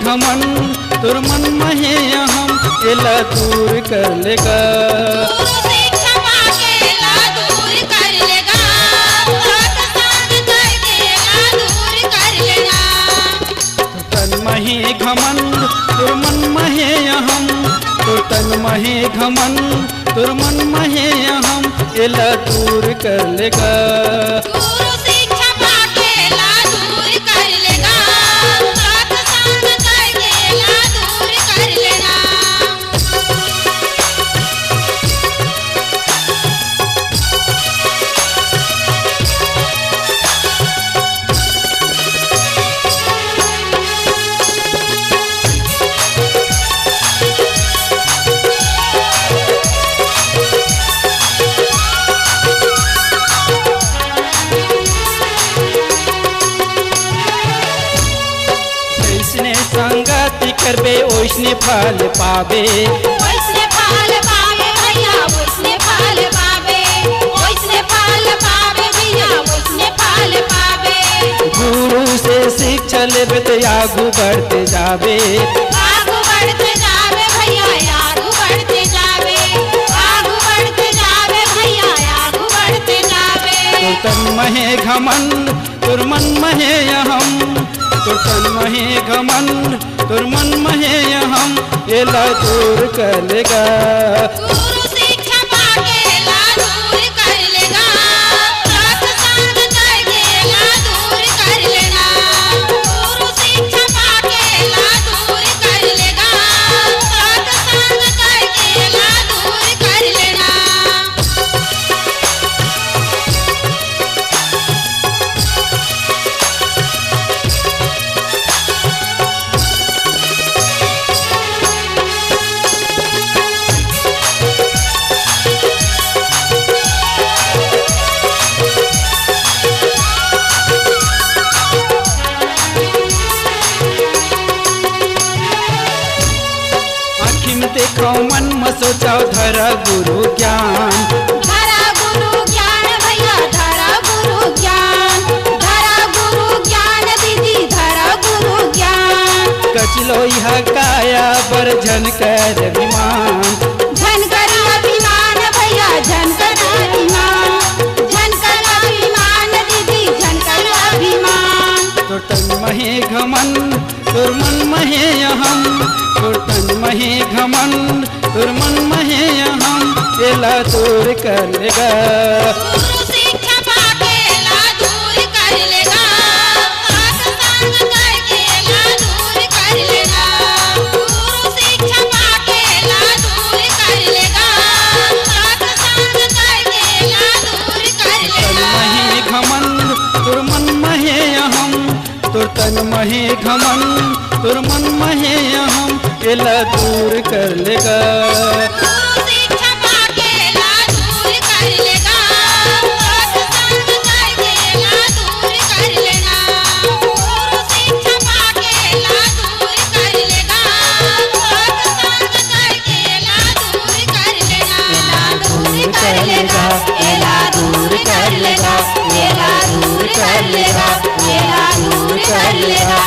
घमंड तुर मन महे अहम एला दूर कर लेगा। गुरु से क्षमा केला दूर कर लेगा, सत्संग करके ला दूर कर लेगा। तन महे घमंड तुर मन महे अहम, तो तन महे घमंड तुर मन महे अहम एला दूर कर लेगा। गुरु से क्षमा केला दूर कर लेगा, सत्संग करके ला दूर कर लेगा। जैसने संगति करबे ओइसने फल पावे, ओइसने फल पावे भैया ओइसने फल पावे, ओइसने फल पावे भैया ओइसने फल पावे। गुरु से शिक्षा लेबे तो आगू बढ़ते जावे, आगू बढ़ते जावे भैया आगू बढ़ते जावे, आगू बढ़ते जावे भैया आगू बढ़ते जावे। तो तन महे घमंड तुर मन महे अहम, तो तन महे घमंड तुर मन महे अहम एला दूर कर लेगा। गुरु से क्षमा केला दूर कर लेगा, सत्संग करके ला दूर कर लेगा। गुरु से क्षमा केला दूर कर लेगा, सत्संग करके ला दूर कर लेगा। आँखी में देखो मन में सोचाओ धरा गुरु ज्ञान, धरा गुरु ज्ञान भैया धरा गुरु ज्ञान, धरा गुरु ज्ञान दीदी धरा गुरु ज्ञान। कचलो यह काया बर झनकर विमान, झनकर अभिमान भैया झनकर अभिमान, झनकर अभिमान दीदी झनकर अभिमान। तो तन महे घमंड तुर मन महे अहम, तो तन महे घमंड तुर मन महे अहम एला दूर कर लेगा। गुरु से क्षमा केला दूर कर लेगा, सत्संग करके ला दूर कर लेगा। गुरु से क्षमा केला दूर कर लेगा, सत्संग करके ला दूर कर तन लेगा। महे घमंड तुर मन महे अहम, तो तन महे घमंड तुर मन महे अहम एला दूर कर लेगा। गुरु से क्षमा केला दूर कर लेगा, सत्संग करके ला दूर कर लेगा। गुरु से क्षमा केला दूर कर लेगा, सत्संग करके ला दूर कर लेगा। एला दूर कर लेगा, एला दूर कर लेगा, एला दूर कर लेगा, एला दूर कर लेगा।